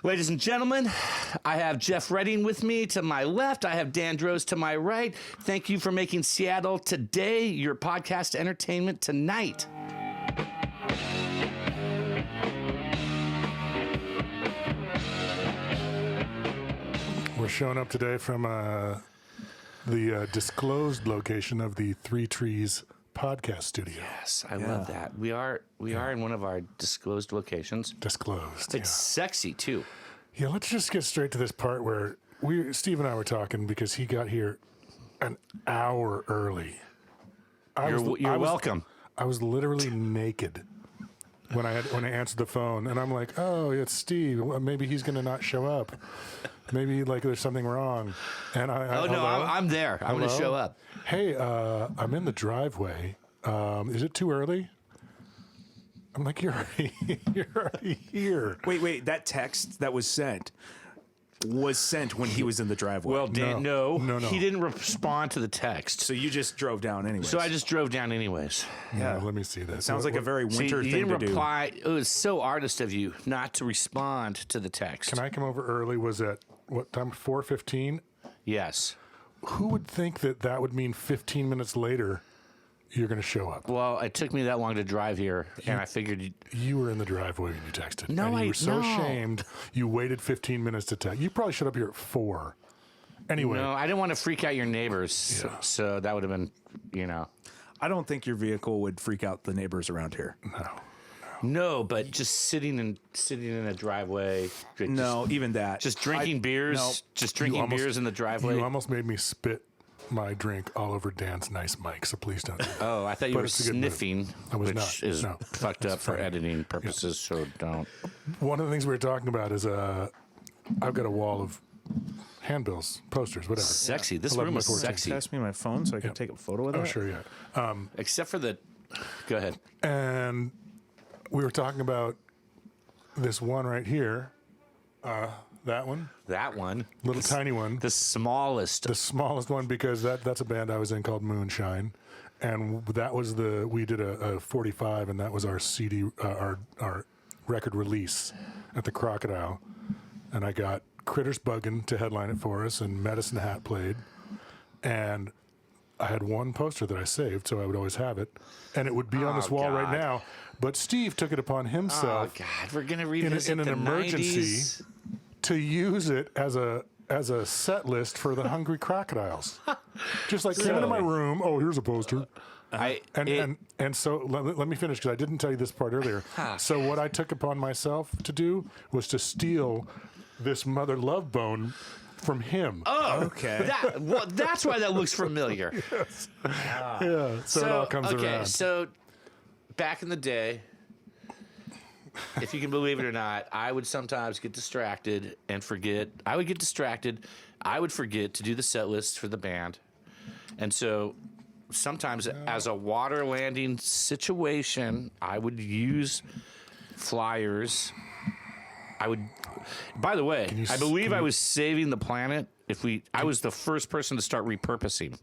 Ladies and gentlemen, I have Jeff Redding with me to my left. I have Dan Droz to my right. Thank you for making Seattle today your podcast entertainment tonight. We're showing up today from the disclosed location of the Three Trees podcast studio. Yes, I love that. We are in one of our disclosed locations. Disclosed. It's sexy too. Yeah, let's just get straight to this part where Steve and I were talking because he got here an hour early. You're welcome. I was literally naked when I answered the phone, and I'm like, "Oh, it's Steve. Well, maybe he's going to not show up. Maybe like there's something wrong." And I'm there. I'm going to show up. Hey, I'm in the driveway. Is it too early? I'm like, you're already here. Wait, that text that was sent when he was in the driveway. Well, Dan, no. He didn't respond to the text. So you just drove down anyway. So I just drove down anyways. Yeah, let me see that. Sounds like a very winter you thing didn't to reply. It was so artist of you not to respond to the text. Can I come over early? Was at what time? 4:15? Yes. Who would think that would mean 15 minutes later you're going to show up? Well, it took me that long to drive here, and I figured you were in the driveway when you texted. No, and you were so no. ashamed you waited 15 minutes to text. You probably showed up here at 4. Anyway. No, I didn't want to freak out your neighbors, Yeah. so that would have been, I don't think your vehicle would freak out the neighbors around here. No, but just sitting in a driveway. Even that. Just drinking beers. Just drinking beers in the driveway. You almost made me spit my drink all over Dan's nice mic, so please don't do that. Oh, I thought you But were it's a good move. sniffing, I was which not. is No. fucked up for editing purposes, so don't. One of the things we were talking about is I've got a wall of handbills, posters, whatever. Sexy. This 11 room by is 14. sexy. Pass me my phone so I can take a photo of that. Oh, sure, yeah. Except for the... Go ahead. And we were talking about this one right here. That one. That one. Little tiny one. The smallest. The smallest one, because that's a band I was in called Moonshine. And that was we did a 45, and that was our CD, our record release at the Crocodile. And I got Critters Buggin' to headline it for us, and Medicine Hat played. And I had one poster that I saved, so I would always have it. And it would be on this wall right God. now. But Steve took it upon himself Oh, God. We're going to revisit in an the emergency 90s. to use it as a set list for the Hungry Crocodiles. Just like came into my room. Oh, here's a poster. And so let me finish, because I didn't tell you this part earlier. So what I took upon myself to do was to steal this Mother Love Bone from him. Oh, okay. That's why that looks familiar. Yeah. So it all comes around. So back in the day, if you can believe it or not, I would sometimes get distracted and forget. I would get distracted. I would forget to do the set list for the band. And so sometimes as a water landing situation, I would use flyers. By the way, I believe I was saving the planet. I was the first person to start repurposing.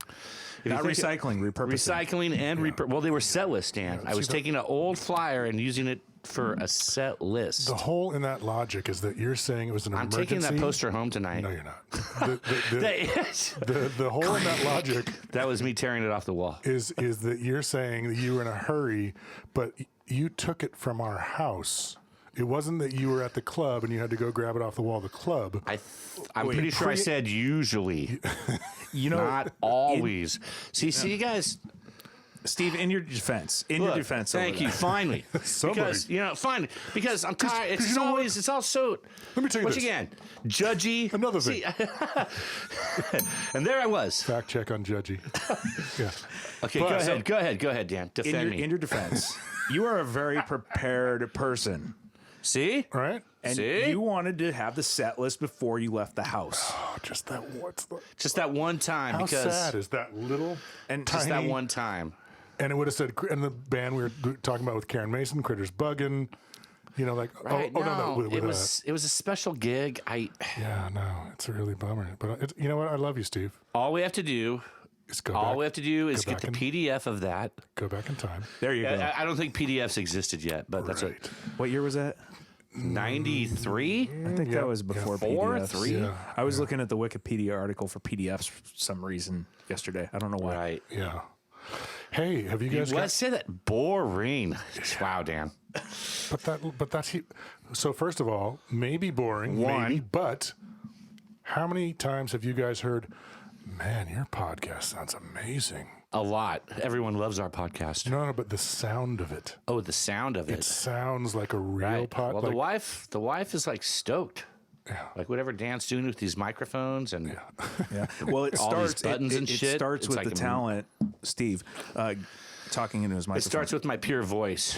Not recycling, repurposing. Recycling and well, they were set lists, Dan. I was taking an old flyer and using it for a set list. The hole in that logic is that you're saying it was an I'm emergency. taking that poster home tonight. No, you're not. The hole in that logic That was me tearing it off the wall. is that you're saying that you were in a hurry, but you took it from our house. It wasn't that you were at the club and you had to go grab it off the wall of the club. I'm pretty sure I said usually. Not always. See, you guys. Steve, in your defense. Thank you. Finally. Because, finally. Because I'm tired. It's all so. Let me tell you once this. again, judgy. Another thing. And there I was. Fact check on Judgy. Yeah. Okay, go ahead, Dan. Defend me. In your defense, you are a very prepared person. See? All right. And See? you wanted to have the set list before you left the house. Oh, just that. Just that one time. How because sad is that little And just that tiny- one time. And it would have said, and the band we were talking about with Karen Mason, Critters Buggin', Right, it was a special gig. Yeah, no, it's a really bummer. But you know what? I love you, Steve. All we have to do Is go All back, we have to do is go get the back PDF of that. Go back in time. There you go. I don't think PDFs existed yet, but that's Right. it. What year was that? 93? I think Yeah, that was before yeah. 4, PDFs. 3? Yeah. I was looking at the Wikipedia article for PDFs for some reason yesterday. I don't know why. Right. Yeah. Hey, have you guys Let's say that boring. Wow, Dan. but that's so first of all, maybe boring, One. maybe, but how many times have you guys heard, man, your podcast sounds amazing? A lot. Everyone loves our podcast. No, but the sound of it. Oh, the sound of It it. sounds like a real Right. pod. Well, like, the wife is like stoked. Yeah. Like whatever Dan's doing with these microphones and Yeah. Well, it All these starts. buttons it, and it shit. starts It's with like the a- talent, Steve, talking into his microphone. it starts with my pure voice.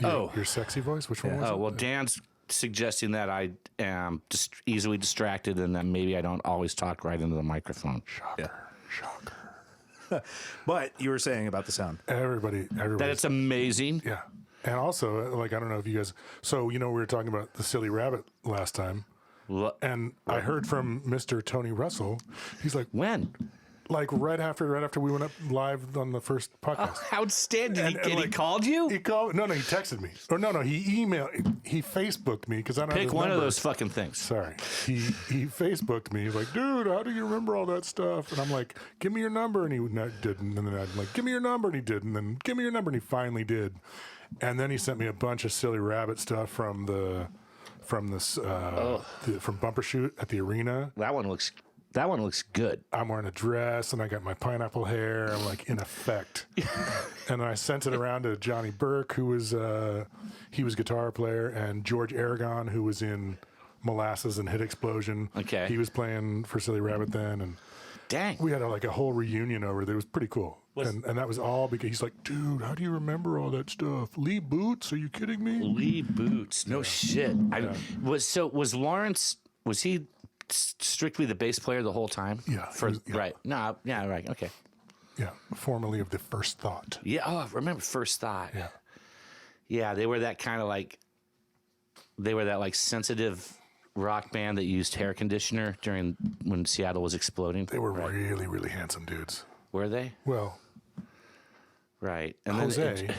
your sexy voice. Which one was Oh, it? well, Dan's suggesting that I am just easily distracted and that maybe I don't always talk right into the microphone. Shocker. Shocker. But you were saying about the sound. Everybody. That it's amazing. Yeah. And also, like, I don't know if you guys. So, we were talking about the silly rabbit last time. And I heard from Mr. Tony Russell. He's like, When? like right after we went up live on the first podcast. Outstanding. And he like, called you? He called. No, he texted me. Or no, he emailed. He Facebooked me because I don't have Pick his one of number. those fucking things. Sorry. He Facebooked me. He's like, dude, how do you remember all that stuff? And I'm like, give me your number. And he didn't. And then I'm like, give me your number. And he didn't. And then give me your number. And he finally did. And then he sent me a bunch of silly rabbit stuff from from Bumper Shoot at the arena. That one looks good. I'm wearing a dress and I got my pineapple hair. I'm like in effect. And I sent it around to Johnny Burke, who was he was guitar player, and George Aragon, who was in Molasses and Hit Explosion. Okay. He was playing for Silly Rabbit then, and Dang. we had a whole reunion over there. It was pretty cool. And that was all because he's like, dude, how do you remember all that stuff? Lee Boots? Are you kidding me? Lee Boots. No shit. Was Lawrence, was he strictly the bass player the whole time? Yeah, he was- yeah. Right. No, yeah, right. Okay. Yeah, formerly of the First Thought. Yeah. Oh, I remember First Thought. Yeah. Yeah, they were that kind of like, they were that like sensitive rock band that used hair conditioner during when Seattle was exploding. They were really, really handsome dudes. Were they? Well, Right. And Jose. then You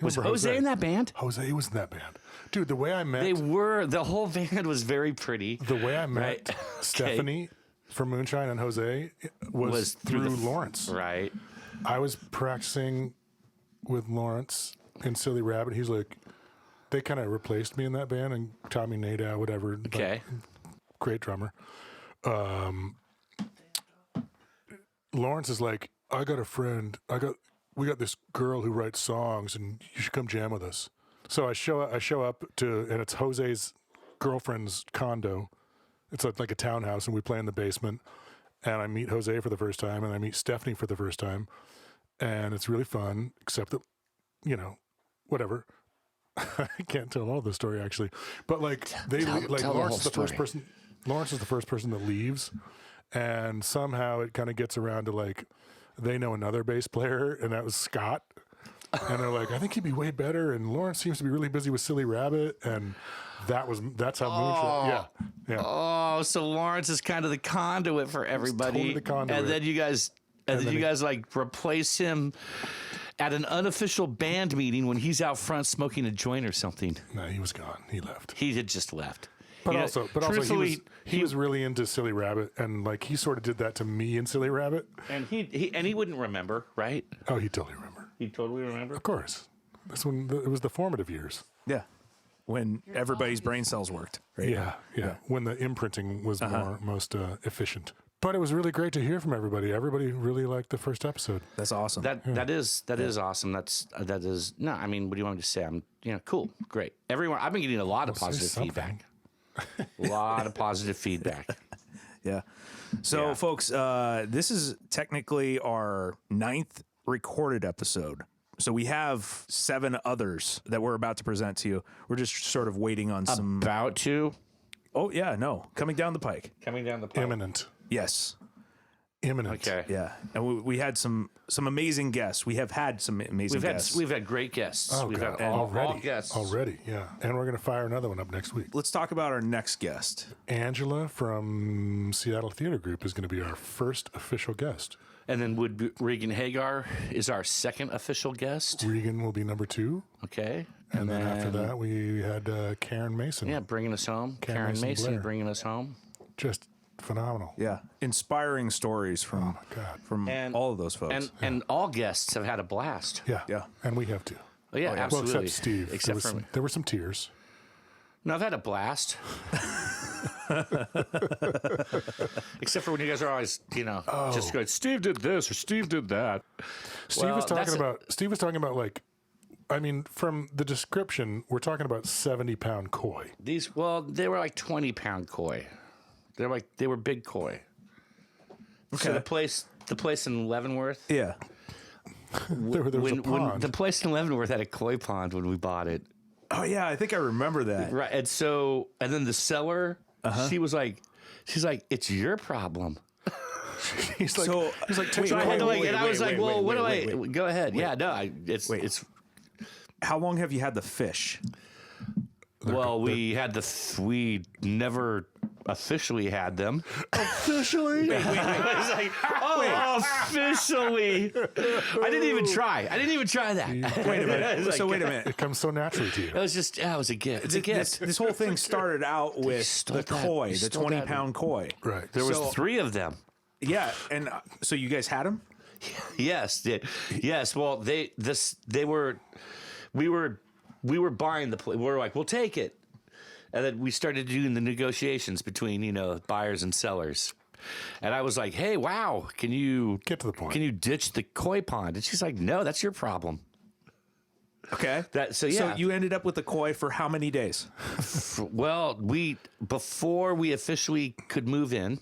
was remember Jose in that band? Jose was in that band. Dude, the way I met They were. The whole band was very pretty. the way I met Right. Stephanie from Moonshine and Jose was through the- Lawrence. Right. I was practicing with Lawrence in Silly Rabbit. He's like, they kind of replaced me in that band, and Tommy Nadeau, whatever. like, Okay. great drummer. Lawrence is like, I got a friend. We got this girl who writes songs, and you should come jam with us. So I show up to, and it's Jose's girlfriend's condo. It's like a townhouse, and we play in the basement. And I meet Jose for the first time, and I meet Stephanie for the first time, and it's really fun. Except that, whatever. I can't tell all the story actually, but like tell the Lawrence whole is the first story. person. Lawrence is the first person that leaves, and somehow it kind of gets around to like they know another bass player, and that was Scott. And they're like, I think he'd be way better. And Lawrence seems to be really busy with Silly Rabbit, and that's how Moonshine. Yeah. Oh, so Lawrence is kind of the conduit for everybody. totally the conduit. And then you guys, like replace him at an unofficial band meeting when he's out front smoking a joint or something. No, he was gone. He left. He had just left. But You know, also truthfully, he was really into Silly Rabbit, and like he sort of did that to me in Silly Rabbit. and he wouldn't remember, right? Oh, he totally remember. He totally remember. Of course, that's when it was the formative years. Yeah. When everybody's brain cells worked. Right? Yeah. When the imprinting was most efficient. But it was really great to hear from everybody. Everybody really liked the first episode. That's awesome. That is awesome. That is no. I mean, what do you want me to say? I'm cool, great. Everyone, I've been getting a lot of Say positive something. feedback. A lot of positive feedback. Yeah. So, Yeah. folks, this is technically our 9th recorded episode. So we have 7 others that we're about to present to you. We're just sort of waiting on some. About to Oh yeah, no, coming down the pike. coming down the pipe. Imminent. Yes. Imminent. Okay. Yeah, and we had some amazing guests. We have had some amazing guests. We've had great guests. Oh, we've God. had all Already. guests. Already, yeah. And we're going to fire another one up next week. Let's talk about our next guest. Angela from Seattle Theater Group is going to be our first official guest. And then Regan Hagar is our second official guest. Regan will be number 2. Okay. And then after that, we had Karen Mason. Yeah, bringing us home. Karen Karen Mason Mason Blair. bringing us home. Just phenomenal. Yeah, inspiring stories from Oh my God. from And- all of those folks. And all guests have had a blast. Yeah. Yeah. And we have to. Oh, yeah, Well, absolutely. except Steve. Except for me. There were some tears. No, I've had a blast. Except for when you guys are always, just going, Steve did this or Steve did that. Steve Well, was that's talking about like, I mean, from the description, we're talking about 70-pound koi. They were like 20-pound koi. They were big koi. So the place in Leavenworth. Yeah. There was a pond. The place in Leavenworth had a koi pond when we bought it. Oh yeah, I think I remember that. Right. And then the seller, she's like, it's your problem. he's like, So- take So I it had to away. like, and I was like, well, what do I? wait. Go ahead. Yeah, no, it's. How long have you had the fish? Well, we never officially had them. Officially? I was like, officially. I didn't even try. that. Wait a minute. It's like- So wait a minute. It comes so naturally to you. It was just, it was a gift. It's a gift. This whole thing started out with stole the that- koi, they the stole that. 20-pound koi. Right. There was So- 3 of them. Yeah, and so you guys had them? Yes. Yes. Well, we were buying the place. We were like, we'll take it. And then we started doing the negotiations between, buyers and sellers. And I was like, hey, wow, can you Get to the point. Can you ditch the koi pond? And she's like, no, that's your problem. Okay. So So you ended up with the koi for how many days? Well, before we officially could move in,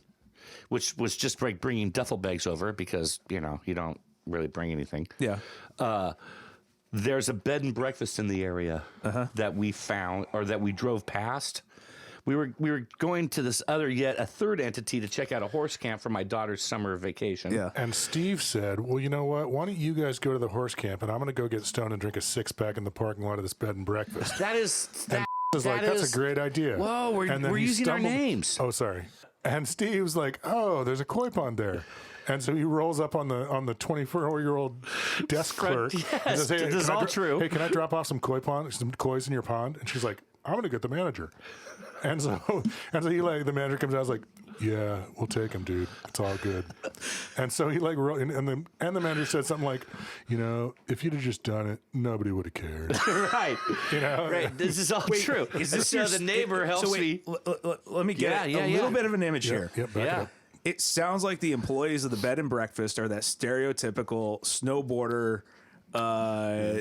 which was just like bringing duffel bags over because, you don't really bring anything. Yeah. There's a bed and breakfast in the area that we found or that we drove past. We were going to this a third entity to check out a horse camp for my daughter's summer vacation. Yeah. And Steve said, well, you know what? Why don't you guys go to the horse camp and I'm going to go get stoned and drink a 6-pack in the parking lot of this bed and breakfast. That is that, was like, that that's is- a great idea. Whoa, we're And then he using our stumbled- names. Oh, sorry. And Steve's like, oh, there's a koi pond there. And so he rolls up on the 24-year-old desk clerk. and Yes, says, this is can I all true. Hey, can I drop off some kois in your pond? And she's like, I'm going to get the manager. And so the manager comes out, I was like, yeah, we'll take him, dude. It's all good. And so he wrote, and the manager said something like, if you'd have just done it, nobody would have cared. right. Right. This is all true. Is this so your the neighbor helps me? Let me get Yeah, a little bit of an image here. Yep, back it Yeah. up. It sounds like the employees of the bed and breakfast are that stereotypical snowboarder,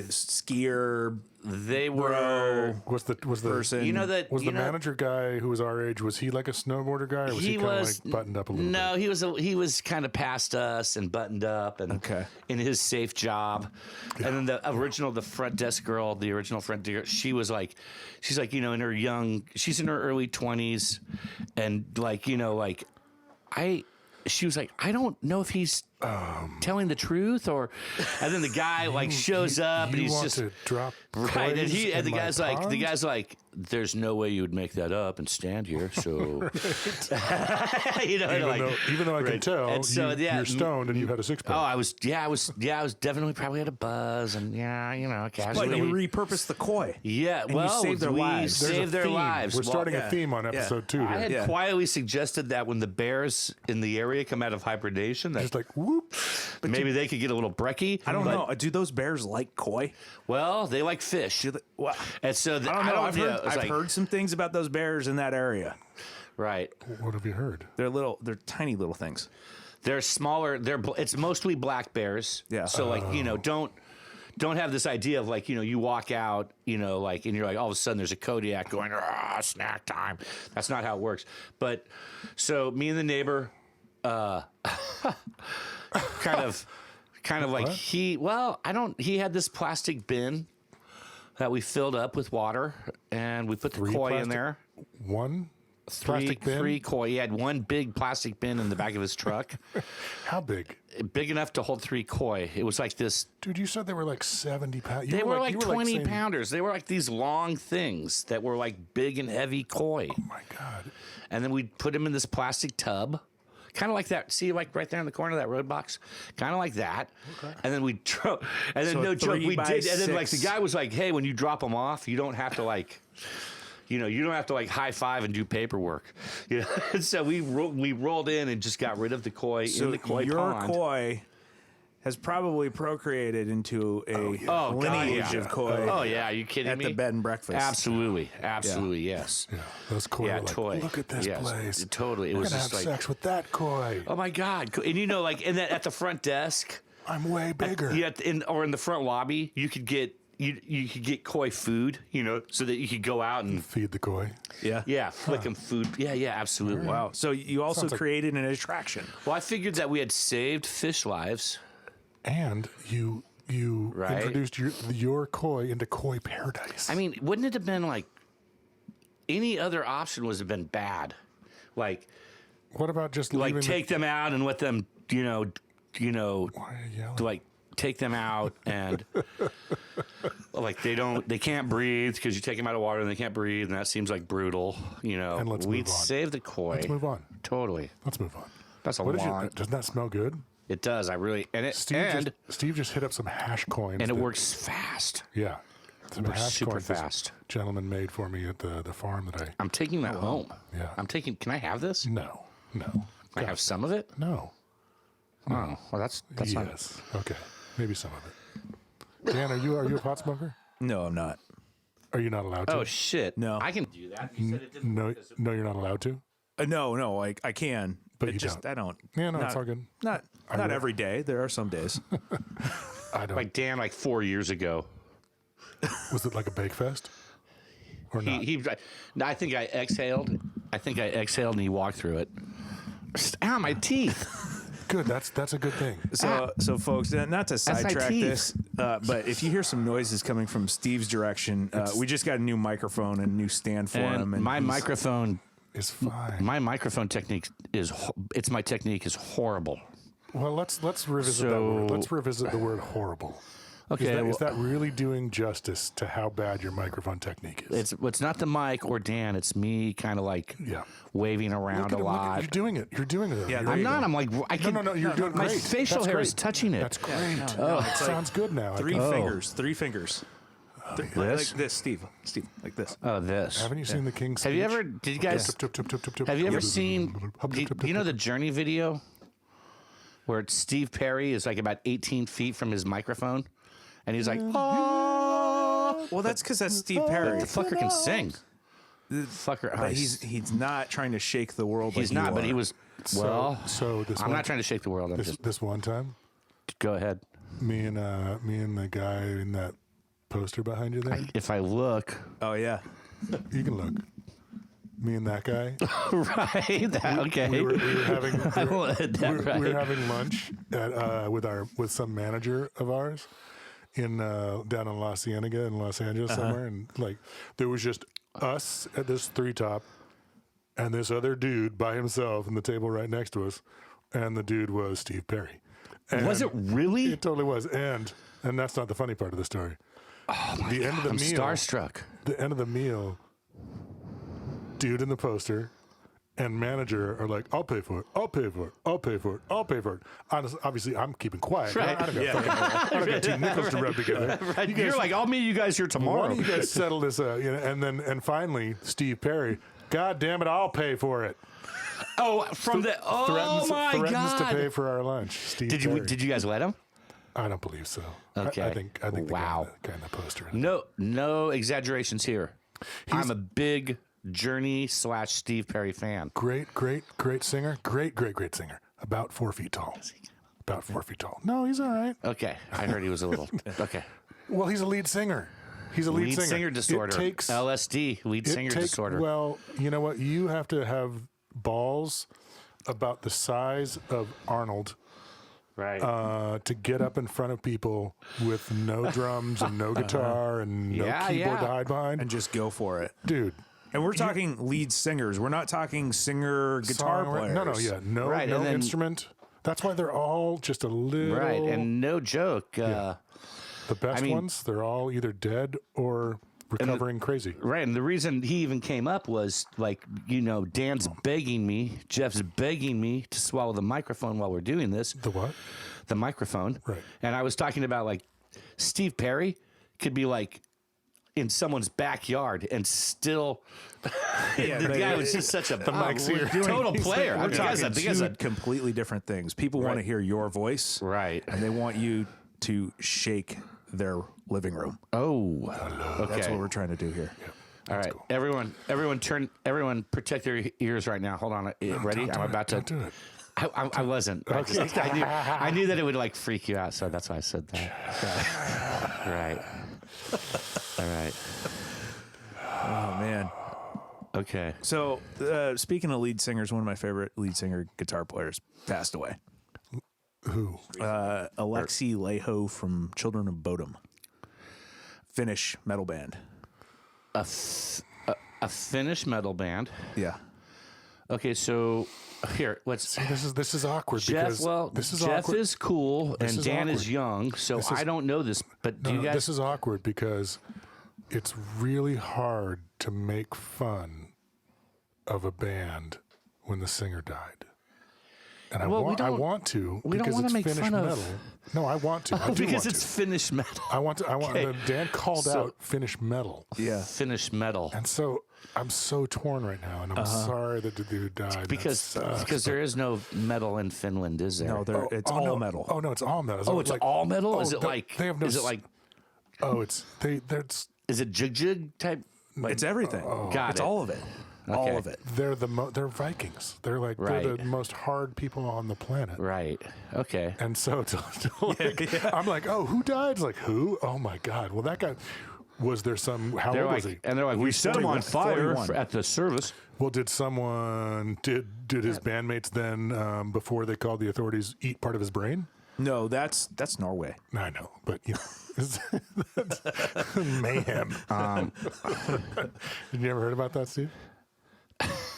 skier, They bro. were. Was the person. was the manager guy who was our age? Was he like a snowboarder guy, or was he kind of like buttoned up a little bit? No, he was kind of past us and buttoned up and Okay. in his safe job. And then the front desk girl, the original front desk, she's like, she's in her early 20s, and she was like, I don't know if he's telling the truth or. And then the guy shows up and You he's want just to drop right, and kois in the my guy's pond? like, there's no way you would make that up and stand here. So, even though I can right. tell And so, you're stoned and you had a 6-pack. Oh, I was definitely probably had a buzz and casually. But you repurposed the koi. Yeah, you well, saved their we lives. There's a saved their theme. lives. We're Well, starting yeah. a theme on episode 2 I here. had Yeah. quietly suggested that when the bears in the area come out of hibernation, that Just like whoop. maybe they could get a little brekkie. I don't know. Do those bears like koi? Well, they like fish. Well, And so I don't know. I've it's heard some things about those bears in that area. right. What have you heard? They're tiny little things. They're smaller. It's mostly black bears. Yeah. So don't have this idea of you walk out, and you're like all of a sudden there's a Kodiak going, snack time. That's not how it works. But so me and the neighbor, kind of like he had this plastic bin that we filled up with water and we put the 3 koi in plastic- there. One plastic bin. 3 koi. He had one big plastic bin in the back of his truck, How big? big enough to hold 3 koi. It was like this. Dude, you said they were like 70 pounds. They were like 20 pounders. They were like these long things that were like big and heavy koi. Oh my God. And then we'd put them in this plastic tub, kind of like that. See, like right there in the corner of that road box, kind of like that. Okay. And then we drove, and then So no joke, we 3 by did. And then like the 6. guy was like, "Hey, when you drop them off, you don't have to like." You know, you don't have to like high five and do paperwork. You know, so we rolled in and just got rid of the koi in the koi your pond. koi has probably procreated into a God, lineage yeah. of koi Oh yeah, are you kidding at me? the bed and breakfast. Absolutely, yes. Yeah, those koi Yeah, were like, toy. look at this Yes, place. totally. It We're was gonna just have like, sex with that koi. oh my god! And you know, like, and then at the front desk, I'm way bigger. yeah, or in the front lobby, you could get you could get koi food, you know, so that you could go out and Feed the koi. Yeah. flick them food. Yeah, absolutely. Wow. So you also Sounds like- created an attraction. Well, I figured that we had saved fish lives. And you Right. introduced your koi into koi paradise. I mean, wouldn't it have been like any other option? Would have been bad, like what about just leaving take them out and let them, you know, Why are you yelling? to like take them out and like they can't breathe because you take them out of water and they can't breathe and that seems like brutal, you know. And let's We'd move on. save the koi. Let's move on. Totally. Let's move on. That's a What did long. you? Doesn't that smell good? It does. I really and Steve just hit up some hash coins. and it that- works fast. Yeah, some works hash super coins this fast. Gentleman made for me at the farm that I. I'm taking that home. Yeah. I'm taking. Can I have this? No. Can I have some of it? No. Oh, well, that's not. Yes. Okay. Maybe some of it. Dan, are you a pot smoker? No, I'm not. Are you not allowed to? Oh shit! No. I can do that. You said it didn't. no, no, you're not allowed to. No, I can. But It you just, don't. I don't. Yeah, no, not, it's all good. Not every day. There are some days. I don't. Like Dan, like 4 years ago. Was it like a bake fest? Or not? I think I exhaled. And he walked through it. Ow, my teeth. Good. That's a good thing. So folks, not to my sidetrack teeth. this, but if you hear some noises coming from Steve's direction, we just got a new microphone and a new stand for him. And my microphone, It's fine. my microphone technique my technique is horrible. Well, let's revisit that word. Let's revisit the word horrible. Okay, Is that really doing justice to how bad your microphone technique is? it's not the mic or Dan. It's me, kind of like Yeah. waving around a lot. You're doing it. You're doing it. Yeah, You're there I'm you not. go. I'm like I can. No, you're doing My great. facial That's hair great. is touching it. That's great. it's like Sounds good now. Three Oh. fingers. Three fingers. This? Like this, Steve, like this. Oh, this. Haven't you seen the King's Speech? Have you ever? Did you guys? Have you ever seen? Do you know the Journey video where it's Steve Perry is like about 18 feet from his microphone, and he's like, "Oh, Well, that's because that's Steve Perry. the fucker can sing." Fucker, But he's not trying to shake the world. he's like not, you but are. he was. Well, So this I'm one, not trying to shake the world. I'm just this one time, go ahead. me and the guy in that poster behind you there. If I look, Oh yeah. You can look. Me and that guy. right? Okay. We were having I will add that, we right? were having lunch at, with some manager of ours in down in La Cienega in Los Angeles somewhere, and like there was just us at this 3-top and this other dude by himself in the table right next to us, and the dude was Steve Perry. And Was it really? It totally was, and that's not the funny part of the story. Oh my the God, end of the I'm meal- starstruck. The end of the meal, dude in the poster and manager are like, I'll pay for it. I'll pay for it. I'll pay for it. I'll pay for it. Honestly, obviously, I'm keeping quiet. Right. I don't got two nickels to rub together. Right. You guys, You're like, I'll meet you guys here why tomorrow. don't you guys settle this out? You know, and finally, Steve Perry, God damn it, I'll pay for it. Oh, from the threatens God! to pay for our lunch. Steve Did Perry. you guys let him? I don't believe so. Okay. I think Wow. the guy in the poster. No exaggerations here. I'm a big Journey / Steve Perry fan. Great singer. Great singer. About 4 feet tall. About 4 feet tall. No, he's all right. Okay, I heard he was a little. Okay, Well, he's a lead singer. He's a lead, singer disorder. It takes LSD, lead singer disorder. Well, you know what? You have to have balls about the size of Arnold right. to get up in front of people with no drums and no guitar and no keyboard to hide behind. And just go for it. Dude. And we're talking lead singers. We're not talking singer guitar players. No, no Right, and then- instrument. That's why they're all just a little. Right, and no joke. The best I mean- ones, they're all either dead or recovering crazy. Right, and the reason he even came up was like, Dan's begging me, Jeff's begging me to swallow the microphone while we're doing this. The what? The microphone. Right. And I was talking about like Steve Perry could be like in someone's backyard and still the guy was just such a total player. We're talking the guy's two completely different things. People want to hear your voice, right, and they want you to shake their living room. Oh, okay. That's what we're trying to do here. All right, cool. Everyone protect their ears right now. Hold on, ready? I'm about to. Do it. I wasn't. Okay. I knew that it would like freak you out, so that's why I said that. Right. All right. Oh man. Okay. So speaking of lead singers, one of my favorite lead singer guitar players passed away. Who? Alexi Laiho from Children of Bodom. Finnish metal band. A Finnish metal band. Yeah. Okay, so here, let's. See, this is awkward because Jeff is cool and Dan is young, so I don't know this. But do you guys? This is awkward because it's really hard to make fun of a band when the singer died. And I want to because it's make Finnish fun of- metal. No, I want to. I do because want it's Finnish metal. I want to. Okay. Dan called out Finnish metal. Yeah. Finnish metal. And so I'm so torn right now, and I'm sorry that the dude died. Because there is no metal in Finland, is there? No, it's all no. metal. Oh no, it's all metal. Oh, it's all metal. Is it they- like? they have no is it s- like? Oh, it's it's Is it jig type? It's everything. Got it's it. all of it. All of it. they're they're Vikings. They're like they're Right. the most hard people on the planet. Right. Okay. And so I'm like, oh, who died? It's like, who? Oh my God. Well, that guy, was there some, how They're old like, was he? and they're like, we set him on fire 41. at the service. Well, did someone, did his bandmates then, before they called the authorities, eat part of his brain? No, that's Norway. I know, but you know, that's mayhem. Did you ever heard about that, Steve?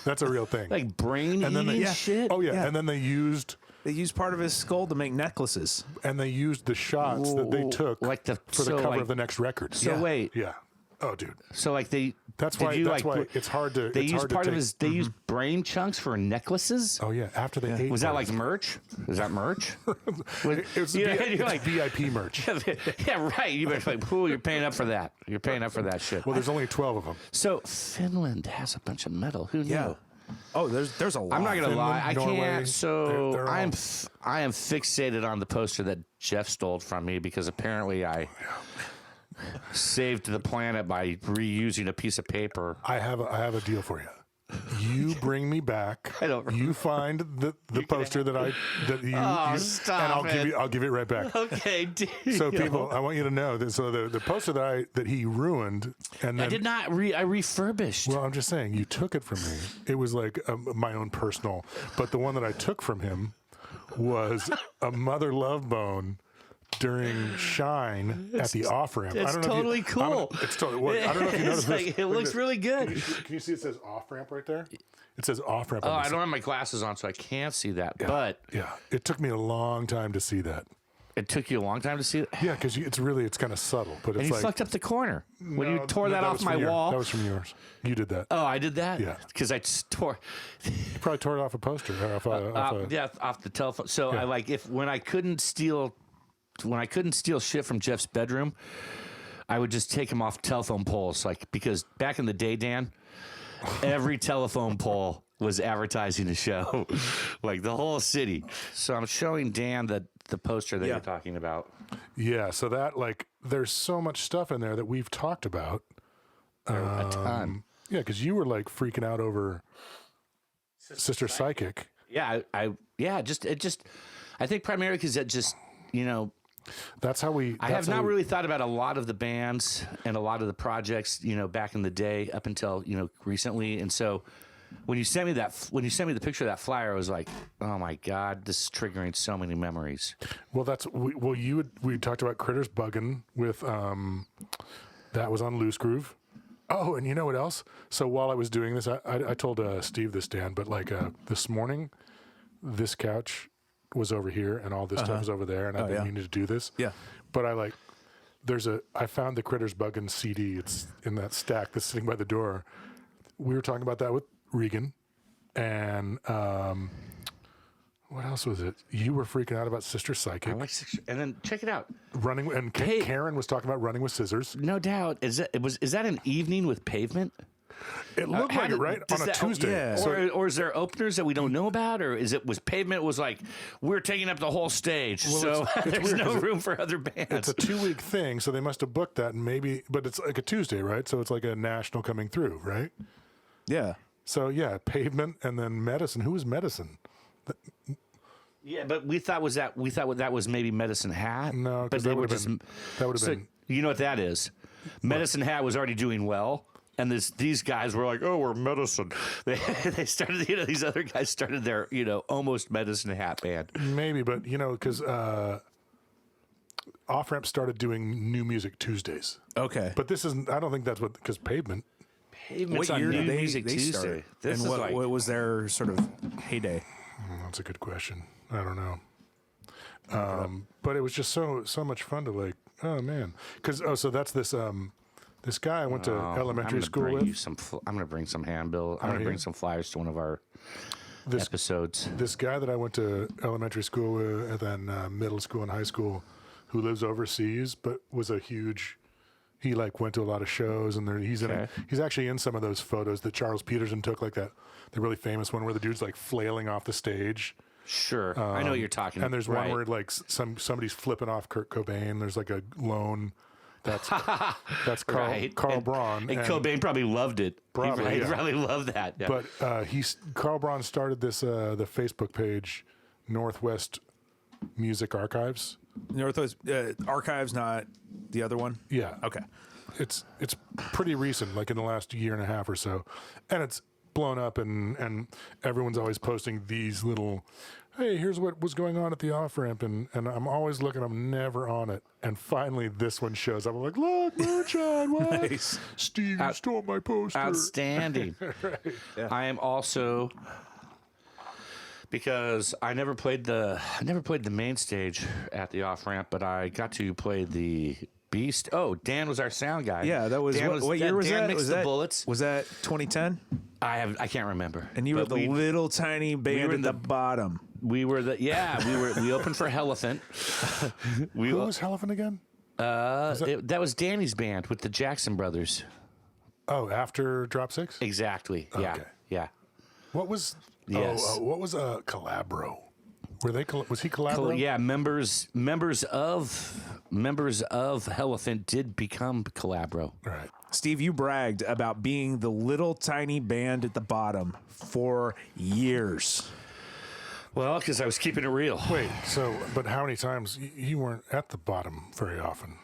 That's a real thing. Like brain And then eating they- shit. Oh yeah. Yeah. And then they used part of his skull to make necklaces. the shots that they took like for the cover of the next record. So wait. Yeah. Oh, dude. So like they. That's did why. you, That's like, why it's hard to. They it's used hard to part of take- his. They used brain chunks for necklaces. Oh yeah. After they ate. Was that part like of it. merch? Is that merch? It's you're like VIP merch. yeah, right. You're like, ooh, you're paying up for that. You're paying up for that shit. Well, there's only 12 of them. So Finland has a bunch of metal. Who knew? Yeah. Oh, there's a lot. I'm not gonna Finland, lie. I Norway, can't. So they're all- I am fixated on the poster that Jeff stole from me because apparently I saved the planet by reusing a piece of paper. I have a deal for you. You bring me back. I don't You find the poster that you stop and it. I'll give it right back. Okay, dude. So people, I want you to know that. So the poster that he ruined, and then I did not. I refurbished. Well, I'm just saying, you took it from me. It was like my own personal, but the one that I took from him was a Mother Love Bone during Shine at the off ramp. It's totally cool. It's totally. What, I don't know if you noticed It's this. like, it looks really good. Can you see it says off ramp right there? It says off ramp. Oh, I don't have my glasses on, so I can't see that. But Yeah, it took me a long time to see that. it took you a long time to see it. Yeah, because it's kind of subtle, but And it's you like fucked up the corner when you No, tore that was off from my wall. That was from yours. You did that. Oh, I did that. Yeah. because I just tore. You probably tore it off a poster. Or off a, Yeah, off the telephone. So I like when I couldn't steal shit from Jeff's bedroom, I would just take him off telephone poles. Like because back in the day, Dan, every telephone pole was advertising a show, like the whole city. So I'm showing Dan the poster that you're talking about. Yeah, so that like there's so much stuff in there that we've talked about. A ton. Yeah, because you were like freaking out over Sister Psychic. Yeah, I think primarily because it just That's how we. I have not really thought about a lot of the bands and a lot of the projects, back in the day up until, recently. And so when you sent me the picture of that flyer, I was like, oh my God, this is triggering so many memories. Well, we talked about Critters Buggin' with that was on Loose Groove. Oh, and you know what else? So while I was doing this, I told Steve this, Dan, but like this morning, this couch was over here and all this stuff was over there, and I've been meaning to do this. Yeah. But I like I found the Critters Buggin' CD. It's in that stack that's sitting by the door. We were talking about that with Regan, and what else was it? You were freaking out about Sister Psychic. And then check it out. Running, and Karen was talking about Running with Scissors. No doubt. Is that an evening with Pavement? It looked like it, right? On a Tuesday. yeah. So Or is there openers that we don't know about? Or was Pavement was like, we're taking up the whole stage, so it's there's weird no 'cause room for other bands? it's a 2-week thing, so they must have booked that, and maybe, but it's like a Tuesday, right? So it's like a national coming through, right? Yeah. So yeah, Pavement, and then Medicine. Who was Medicine? Yeah, but we thought that was maybe Medicine Hat. No, but because they that were would have just been. That would have so, been. you know what that is? Medicine Hat was already doing well. And these guys were like, "Oh, we're Medicine." They started, these other guys started their, almost Medicine Hat band. Maybe, but because Off Ramp started doing New Music Tuesdays. Okay. But this isn't. I don't think that's because Pavement. Pavement's what year on did New they Music Tuesday. start? This And is what was their sort of heyday? That's a good question. I don't know. But it was just so much fun to like. Oh man, because so that's this this guy I went to elementary school with. I'm going to bring some handbill. I'm going to bring some flyers to one of our episodes. This guy that I went to elementary school with, and then middle school and high school, who lives overseas, but was a huge. He like went to a lot of shows, and he's actually in some of those photos that Charles Peterson took, like that the really famous one where the dude's like flailing off the stage. Sure, I know what you're talking. And there's right. one where like somebody's flipping off Kurt Cobain. There's like a lone. That's Carl Right. Carl Braun. And Cobain probably loved it. Probably, he yeah. probably loved that. Yeah. But Carl Braun started this the Facebook page, Northwest Music Archives. Northwest Archives, not the other one? Yeah. Okay. It's pretty recent, like in the last year and a half or so, and it's blown up, and everyone's always posting these little, hey, here's what was going on at the Off Ramp, and I'm always looking, I'm never on it, and finally this one shows up. I'm like, look, Moonshine, what? Nice. Steve, you stole my poster. Outstanding. Right. I am also, because I never played the main stage at the Off Ramp, but I got to play the Beast. Oh, Dan was our sound guy. Yeah, that was Dan what year was Dan that? Mixed Was the that Bullets. Was that 2010? I can't remember. And you were But the little tiny band were at the bottom. we opened for Elephant. Who was Elephant again? That was Danny's band with the Jackson Brothers. Oh, after Drop Six? Exactly. Yeah. Okay. Yeah. What was? Yes. What was Calabro? Were they? Was he Calabro? Yeah, members of Elephant did become Calabro. Right. Steve, you bragged about being the little tiny band at the bottom for years. Well, because I was keeping it real. Wait. So, but how many times you weren't at the bottom very often?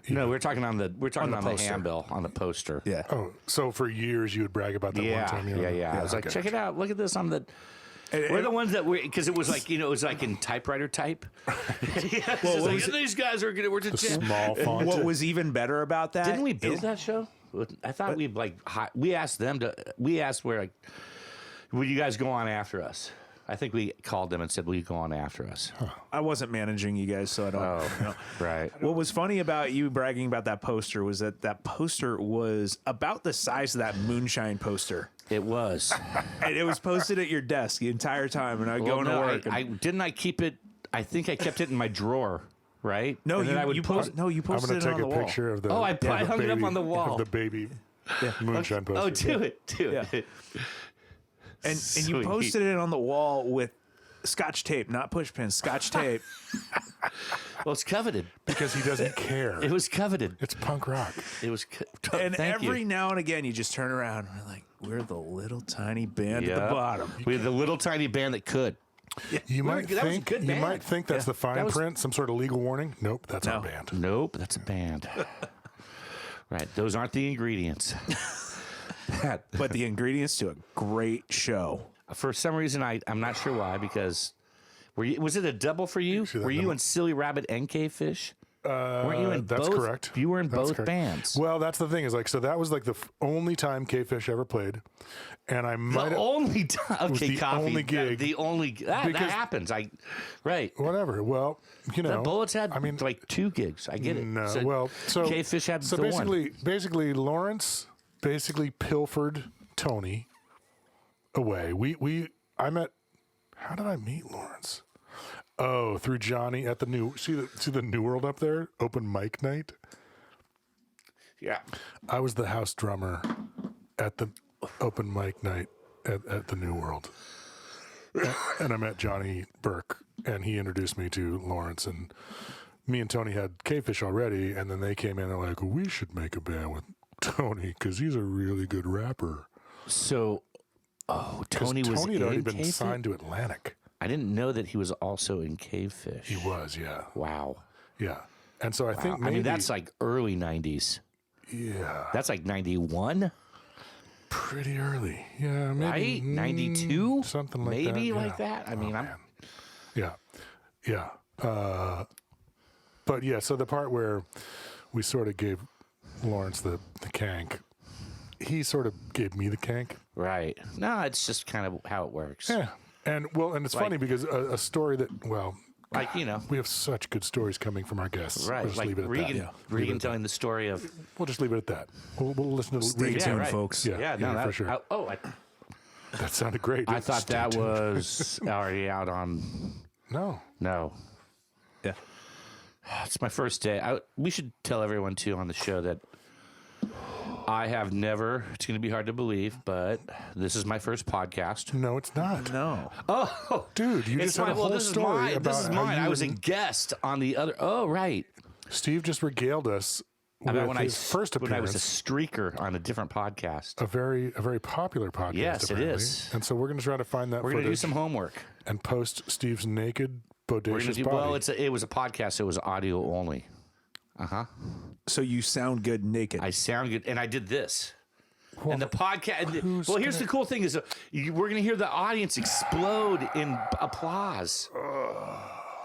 No, we're talking on the poster. handbill on the poster. Yeah. Oh, so for years you would brag about that one time. Yeah. I was like, check it out. Look at this on the. We're the ones that because it was like it was like in typewriter type. Well, like, these guys are gonna. We're The just small font. What was even better about that? Didn't we build that show? I thought we asked them to. We asked where like, would you guys go on after us? I think we called them and said, will you go on after us? I wasn't managing you guys, so I don't know. Right. What was funny about you bragging about that poster was that poster was about the size of that Moonshine poster. It was. And it was posted at your desk the entire time, and I'd go into work. I keep it. I think I kept it in my drawer. Right. No, and then I would you posted I'm it going to on take the a wall. picture of the. Oh, I the hung it up baby- on the wall. Of the baby Moonshine poster. Oh, do it. Yeah. And you Sweet. posted it on the wall with Scotch tape, not push pins, Scotch tape. Well, it's coveted. Because he doesn't care. It was coveted. It's punk rock. It was. And Thank every you. now and again, you just turn around and we're like, we're the little tiny band at Yeah. the bottom. We're the little tiny band that could. You might that was a think good you band. might think that's the fine that was- print, some sort of legal warning. Nope, that's our No. band. Nope, that's a band. Right. Those aren't the ingredients. But the ingredients to a great show. For some reason, I'm not sure why, because was it a double for you? See that Were you number? and Silly Rabbit and K Fish? Weren't you in That's both? correct. You were in That's both correct. bands. Well, that's the thing is like, so that was like the only time K-Fish ever played. And I might The have, only time. Okay, the coffee. only gig. The only. That Because- happens. Right. whatever. Well, you know. The Bullets had I mean, like 2 gigs. I get it. no, So well, so K-Fish had so the one. basically Lawrence basically pilfered Tony away. I met. How did I meet Lawrence? Oh, through Johnny at the see the New World up there, open mic night. Yeah. I was the house drummer at the open mic night at the New World, and I met Johnny Burke, and he introduced me to Lawrence, and me and Tony had K-Fish already, and then they came in and like, we should make a band with Tony because he's a really good rapper. So, 'Cause Tony was had already in been K-Fish? signed to Atlantic. I didn't know that he was also in Cavefish. He was, yeah, Wow. yeah. And so I think I maybe mean, that's like early 90s. yeah, That's like 91, pretty early. Yeah, maybe right? 92? something like Maybe that. like yeah. that. I mean, I'm. Man. Yeah. But yeah, so the part where we sort of gave Lawrence the kank, he sort of gave me the kank. Right. No, it's just kind of how it works. Yeah. And it's funny because a story that, well, Like, you know. we have such good stories coming from our guests. Right. We'll just Like leave it at Regan, that. Regan telling the story of. We'll just leave it at that. We'll listen to Stay Regan. tuned, right. folks. Yeah, Yeah, no, yeah, that, for sure. That sounded great. I thought Stay that tuned. was already out on. No. No. Yeah. It's my first day. We should tell everyone, too, on the show that I have never, it's going to be hard to believe, but this is my first podcast. No, it's not. No. Oh, Dude, you it's just had a mine. whole Well, this is story mine. about This is how mine. you I was a and guest on the other. Oh, right. Steve just regaled us About with his first when I was a appearance. streaker on a different podcast. A very popular podcast. Yes, it apparently. is. And so we're going to try to find that We're going to do footage some homework. and post Steve's naked, We're gonna bodacious do, body. well, it was a podcast, so it was audio only. So you sound good naked. I sound good, and I did this. Well, And the podcast. who's Well, here's gonna- the cool thing: is we're going to hear the audience explode in applause.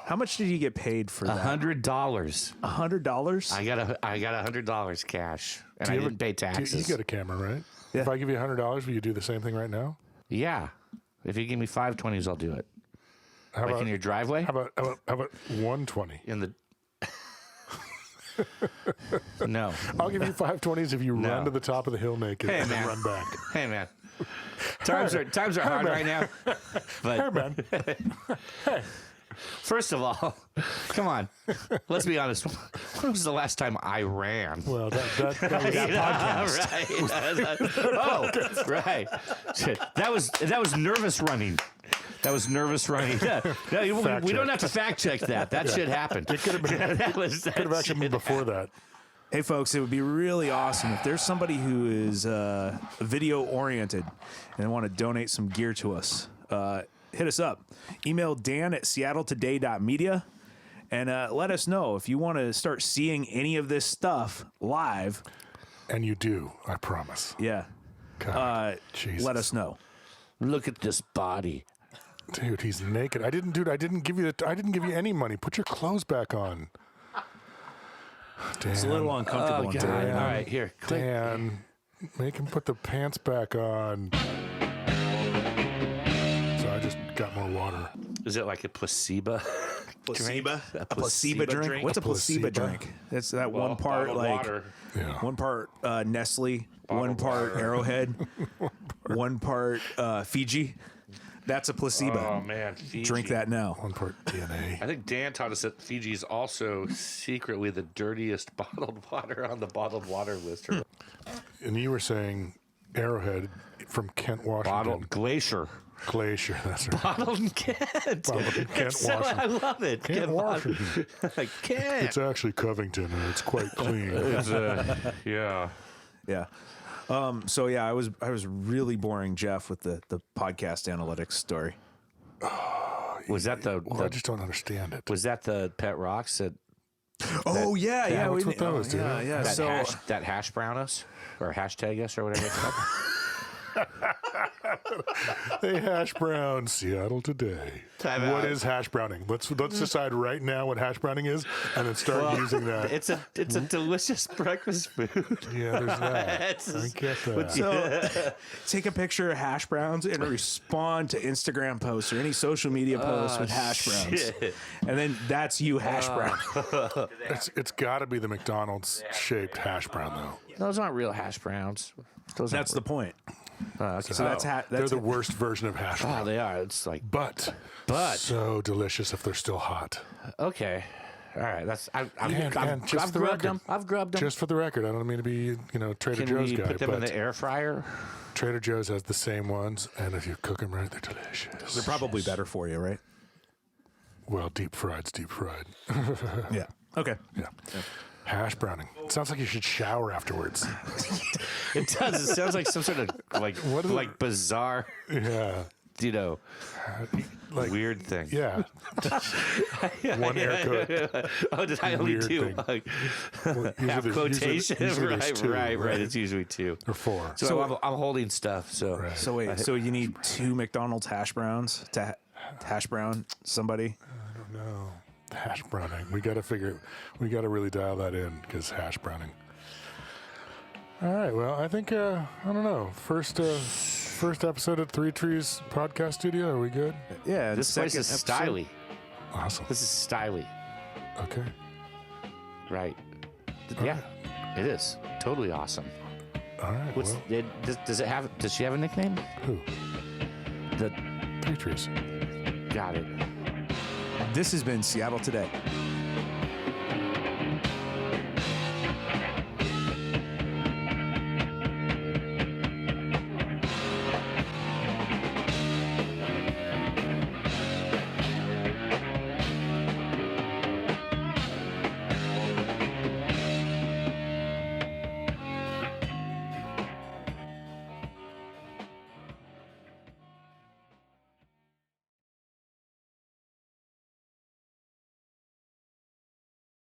How much did you get paid for that? $100. $100? I got $100 cash, and I you ever- didn't pay taxes. You got a camera, right? Yeah. If I give you $100, will you do the same thing right now? Yeah, if you give me 520s, I'll do it. How Like about in your driveway, how about 120? in the. No. I'll give you 520s if you No. run to the top of the hill naked Hey, and then man. run back. Hey man, times are hard right now. But Hey, man. first of all, come on, let's be honest. When was the last time I ran? Well, that was Right. Oh, right. Shit. That was nervous running. That was nervous running. Yeah. No, we don't have to fact check that. That shit happened. It could have been. That could have actually been before that. Hey, folks, it would be really awesome if there's somebody who is video oriented and want to donate some gear to us. Hit us up. Email Dan at seattletoday.media and let us know if you want to start seeing any of this stuff live. And you do, I promise. Yeah. God, Jesus. Let us know. Look at this body. Dude, he's naked. I didn't give you any money. Put your clothes back on. Dan, It's a little uncomfortable. Oh, in God. time. All right, here. Click. Dan, make him put the pants back on. So I just got more water. Is it like a placebo? Placebo? Drink? A placebo drink? What's a placebo placebo? drink? That's that Well, one part bottled like water. Yeah. one part Nestle, one Bottled part Arrowhead, one part Fiji. That's a placebo. Oh man, Fiji. Drink that now. One part DNA. I think Dan taught us that Fiji is also secretly the dirtiest bottled water on the bottled water list. And you were saying Arrowhead from Kent, Washington. Bottled glacier. Glacier. That's right. Bottled in Kent. Bottled in Kent, So Washington. I love it. Kent, Washington. Like Kent. It's actually Covington, and it's quite clean. It's, yeah. Yeah. So yeah, I was really boring Jeff with the podcast analytics story. Was that the, Well, I just don't understand it. was that the pet rocks that Oh yeah. what's with those, dude? Yeah. that So hash brown us or hashtag us or whatever it's called? Hey, hash brown, Seattle today. Time What out. is hash browning? Let's decide right now what hash browning is, and then start using that. It's a delicious breakfast food. Yeah, there's that. It's I get that. So take a picture of hash browns and respond to Instagram posts or any social media posts with hash browns. shit. And then that's you, hash brown. It's got to be the McDonald's shaped hash brown, though. Those aren't real hash browns. Those That's the point. okay. So that's They're the worst version of hash brown. Oh, they are. It's like But so delicious if they're still hot. okay. All right, that's And I've just for the grubbed record, them. I've grubbed them. Just for the record, I don't mean to be, Trader Can Joe's we guy, put them in but the air fryer? Trader Joe's has the same ones, and if you cook them right, they're delicious. They're probably better for you, right? Well, deep fried's deep fried. Yeah. Okay. Yeah. Hash browning. It sounds like you should shower afterwards. It does. It sounds like some sort of What is it? like bizarre, Yeah. Like, weird thing. yeah. One air coat. Oh, did I only Weird do thing. like Usually half there's- quotation? usually there's right, two, right. It's usually two. Or four. So, I'm holding stuff. So Right. So wait, so you need 2 McDonald's hash browns to hash brown somebody? No. Hash browning. We got to really dial that in because hash browning. All right. Well, I think, I don't know. First episode at Three Trees Podcast Studio. Are we good? Yeah. this place is styly. Awesome. This is styly. Okay. Right. Yeah, it is totally awesome. All right. What's Well, it, does it have? Does she have a nickname? who? The Three Trees. got it. This has been Seattle Today.